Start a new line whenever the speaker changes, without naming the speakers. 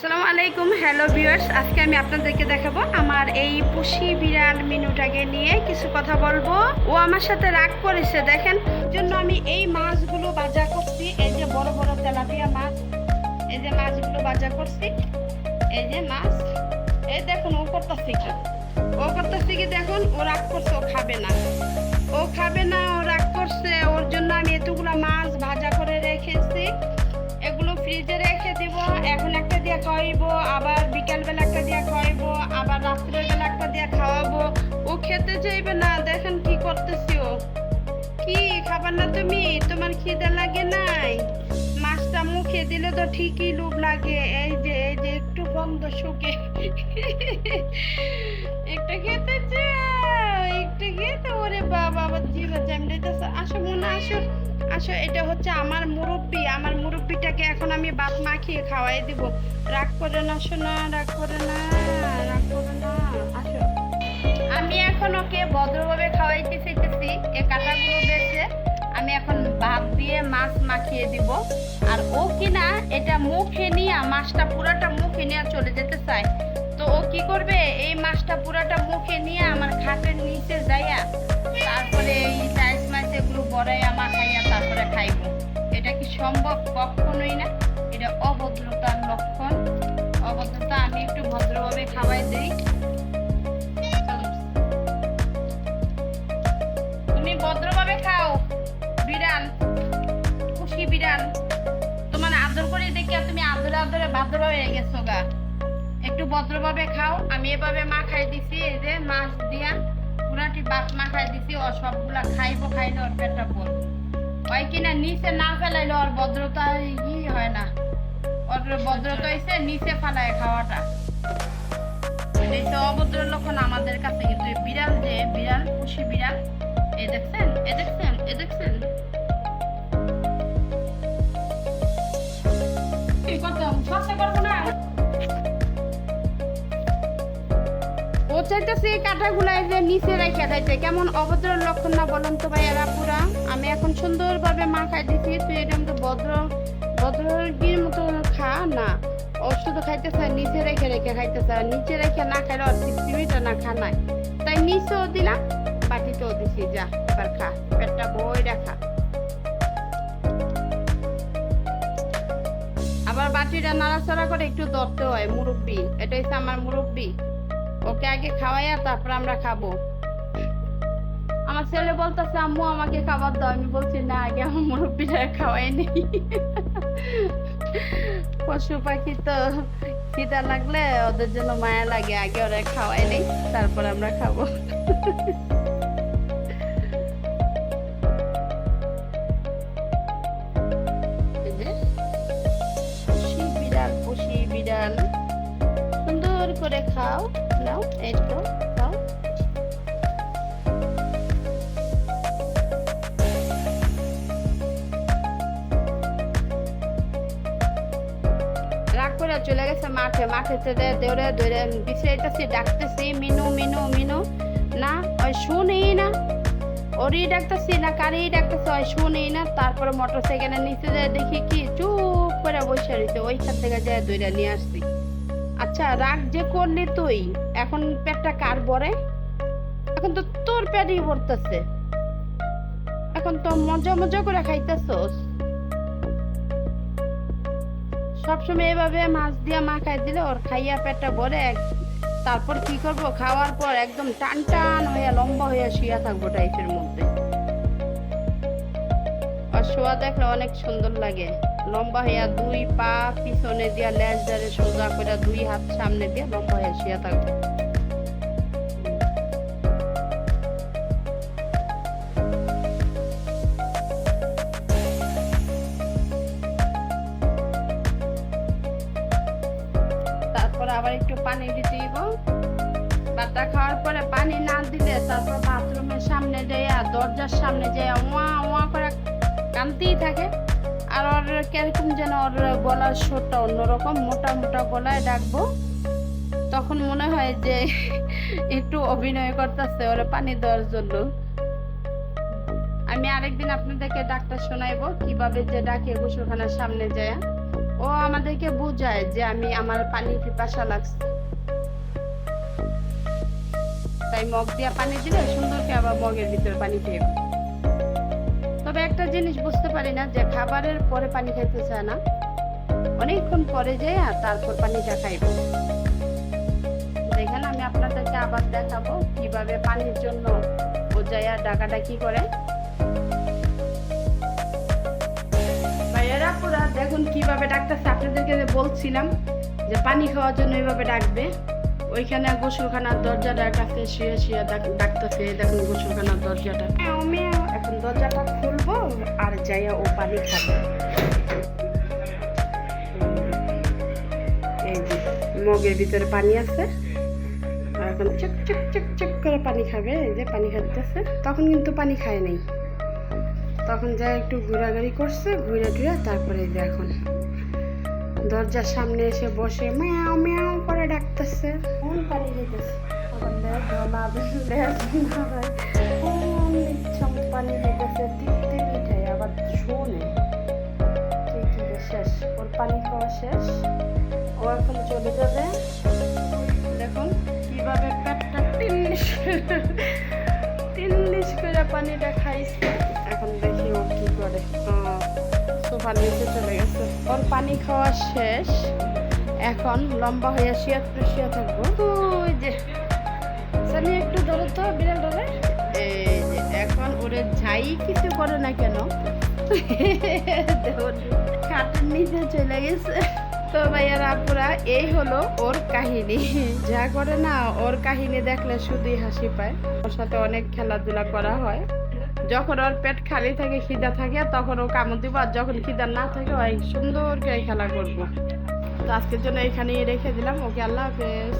আসসালামু আলাইকুম, hello viewers. আজকে আমি আপনাদেরকে দেখাবো আমার এই পুষি বিড়াল মিনুটাকে নিয়ে কিছু কথা বলবো। ও আমার সাথে রাগ করেছে, দেখেন। জন্য আমি এই মাছগুলো ভাজা করছি। এই যে বড় বড় তেলাপিয়া মাছ, এই যে মাছগুলো ভাজা করছি। এই যে মাছ, এই দেখুন ও করতেছে কি, দেখুন ও রাগ করছে, ও খাবে না, ও রাগ করছে। ওর জন্য আমি এতগুলো মাছ ভাজা করে রেখেছি। এগুলো ফ্রিজে রেখে দিব। এখন একটা দিয়ে খাওয়াইবো, আবার বিকালবেলা একটা দিয়ে খাওয়াইবো, আবার রাত্রেবেলা একটা দিয়ে খাওয়াবো। ও খেতে চাইবে না, দেখেন কি করতেছি। ও কি খাবার না তুমি? তোমার খিদে লাগে নাই? মাছটা মুখে দিলে তো ঠিকই লোভ লাগে। এই যে একটু বন্ধ শুকে একটা খেতে চাই, একটু খেতে। ওরে বাবা, আবার জিভে জ্যামড়াইতেছে। আসো মনে, আসো আসো। এটা হচ্ছে আমার মুরব্বিটাকে এখন আমি ভাত মাখিয়ে খাওয়াই দিব। রাগ করে না শোনা, রাগ করে না। আসো, আমি এখন ওকে ভদ্রভাবে খাওয়াইতে চাইতেছি। এই কাঁটাগুলো বেছে আমি এখন ভাত দিয়ে মাছ মাখিয়ে দিব। আর ও কিনা এটা মুখে নিয়ে, মাছটা পুরাটা মুখে নিয়ে চলে যেতে চায়। তো ও কি করবে, এই মাছটা পুরাটা মুখে নিয়ে আমার খাটের নিচে যাইয়া তারপরে এই টাইস মাছ এগুলো বড়াইয়া মাখাইয়া তারপরে খাইব। এটা কি সম্ভব? কখনোই না। এটা অভদ্রতার লক্ষণ, অভদ্রতা। আমি একটু ভদ্রভাবে খাওয়াই দেই। তুমি ভদ্রভাবে খাও বিড়াল, খুশি বিড়াল। তোমার আদর করে দেখি তুমি আদরে আদরে ভাদ্র হয়ে গেছো গা। একটু ভদ্রভাবে খাও। আমি এভাবে মাখাই দিছি, এই যে মাছ দিয়া পুরাটি ভাত মাখাই দিছি। ও সবগুলা খাইবো, খাইলে ওর পেটটা বলবো। ওই কিনা নিচে না ফেলাইলে ওর ভদ্রতা ই হয় না। ওর ভদ্রতা হয়েছে নিচে ফেলায় খাওয়াটা। অভদ্র লক্ষণ আমাদের কাছে। কিন্তু বিড়াল, যে বিড়াল, খুশি বিড়াল, এই দেখছেন, এই দেখছেন, এই দেখছেন ও চাইতেছে কাঁটাগুলা যে নিচে রেখে খাইতে। কেমন অভদ্র লক্ষণ না বলুন তো ভাইয়ারা পুরা। আমি এখন সুন্দরভাবে মাখাই দিছি। তুই এরকম তো ভদ্রগির মতো খা না। ও শুধু খাইতেছে নিচে রেখে খাইতেছে। নিচে রেখে না খাইলে ওর পৃথিবীটা না খানায়। তাই নিচেও দিলাম, বাটিতেও দিছি। যা এবার খা, পেটটা বই রাখা। আবার বাটিটা নাড়াচাড়া করে একটু ধরতে হয়। মুরব্বি, এটা হচ্ছে আমার মুরব্বি। ওকে আগে খাওয়াইয়া তারপর আমরা খাবো। আমার ছেলে বলতেছে আম্মু আমাকে খাবার দাও। আমি বলছি না, আগে আমার মুরব্বিটা খাওয়াই নেই। পশু পাখি তো খিদা লাগলে ওদের জন্য মায়া লাগে, আগে ওরা খাওয়াই নেই, তারপর আমরা খাবো। পুষি বিড়াল সুন্দর করে খাও। নাও, এই তো খাও। রাগ করে চলে গেছে মাঠে। দৌড়ে দৌড়ে বিছাইতেছি, ডাকতেছি মিনু মিনু মিনু। না, ওই শুনেই না। ওরই ডাকতেছি না কারেই ডাকতেছি, ওই শুনেই না। তারপরে মোটর সাইকেলের নিচে যায় দেখি কি চুপ করে বসে রয়েছে। ওইখান থেকে যায় দৌড়ে নিয়ে আসছি। আচ্ছা, রাগ যে করলি তুই, এখন পেটটা কার ভরে? এখন তো তোর পেটই ভরতেছে। এখন তো মজা মজা করে খাইতেছস। সবসময় এভাবে মাছ দিয়া মাখাই দিলে ওর খাইয়া পেটটা ভরে। তারপর কি করবো, খাওয়ার পর একদম টান টান হইয়া লম্বা হইয়া শুয়া থাকবো টাইপের মধ্যে। আর শোয়া দেখলে অনেক সুন্দর লাগে। লম্বা হইয়া দুই পা পিছনে দিয়া লেজ ধরে সোজা করে দুই হাত সামনে দিয়ে লম্বা হইয়া শুয়া থাকবো। তারপর আবার একটু পানি দিতে দিব। ভাতটা খাওয়ার পরে পানি না দিলে তারপর বাথরুমের সামনে যাইয়া, দরজার সামনে যাইয়া ওয়া ওয়া করে কাঁদতেই থাকে। আর ওর কিরকম যেন ওর গলার সুরটা অন্যরকম, মোটা মোটা গলায় ডাকবো। তখন মনে হয় যে একটু অভিনয় করতেছে ওরা পানি দেওয়ার জন্য। আমি আরেকদিন আপনাদেরকে ডাক্তার শোনাইবো কিভাবে যে ডাকে গোসলখানার সামনে যায়। ও ও আমাদেরকে বোঝায় যে আমার পানি পিপাসা লাগছে, তাই মগ দিয়া পানি দিলে সুন্দরকে আবার মগের ভিতরে পানি খেয়ে। তবে একটা জিনিস বুঝতে পারি না, যে খাবারের পরে পানি খাইতে চায় না, অনেকক্ষণ পরে যায় আর তারপর পানিটা খাইব। দেখেন আমি আপনাদেরকে আবার দেখাবো কিভাবে পানির জন্য ও যাইয়া ডাকাডাকি করে। ভাইয়েরা পুরা দেখুন কিভাবে ডাকতেছে। আপনাদেরকে বলছিলাম যে পানি খাওয়ার জন্য এইভাবে ডাকবে। ওইখানে গোসলখানার দরজাটার কাছে শুয়ে শুয়ে ডাকতেছে। দেখুন গোসলখানার দরজাটা, এখন দরজাটা খুলবো আর যাইয়া ও পানি খাবে। এই যে মগের ভিতরে পানি আছে, আর এখন চুক চুক চুক চুক করে পানি খাবে। এই যে পানি খাইতেছে, তখন কিন্তু পানি খায় নাই, তখন যা একটু ঘোরাঘুরি করছে, ঘুরে টুরে তারপরে এই যে এখন দরজার সামনে এসে বসে ম্যাও ম্যাও করে ডাকতেছে। কোন পানি খেতেছে, পানি খেতেছে, তৃপ্তি মিঠাই আবার শোনে। শেষ, ওর পানি খাওয়া শেষ, ও এখন চলে যাবে। দেখুন কিভাবে পেটটা তিল্লিশ করে পানিটা খাইছে। এখন দেখি ও কি করে। সোফার নিচে চলে গেছে, ওর পানি খাওয়া শেষ। এখন লম্বা হয়ে শুয়ে থাকবো। ওই যে সানি একটু ধরো তো বিড়াল ধরে। এই যে এখন ওরে যাই কিছু করে না কেন খাটের নিচে চলে গেছে। তো ভাইয়ারা আপুরা, এই হলো ওর কাহিনী। যা করে না, ওর কাহিনী দেখলে শুধুই হাসি পায়। ওর সাথে অনেক খেলাধুলা করা হয়। যখন ওর পেট খালি থাকে, খিদা থাকে, তখন ও কামড় দিব, আর যখন খিদা না থাকে ওই সুন্দর করে খেলা করবো। তো আজকের জন্য এখানেই রেখে দিলাম। ওকে, আল্লাহ হাফেজ।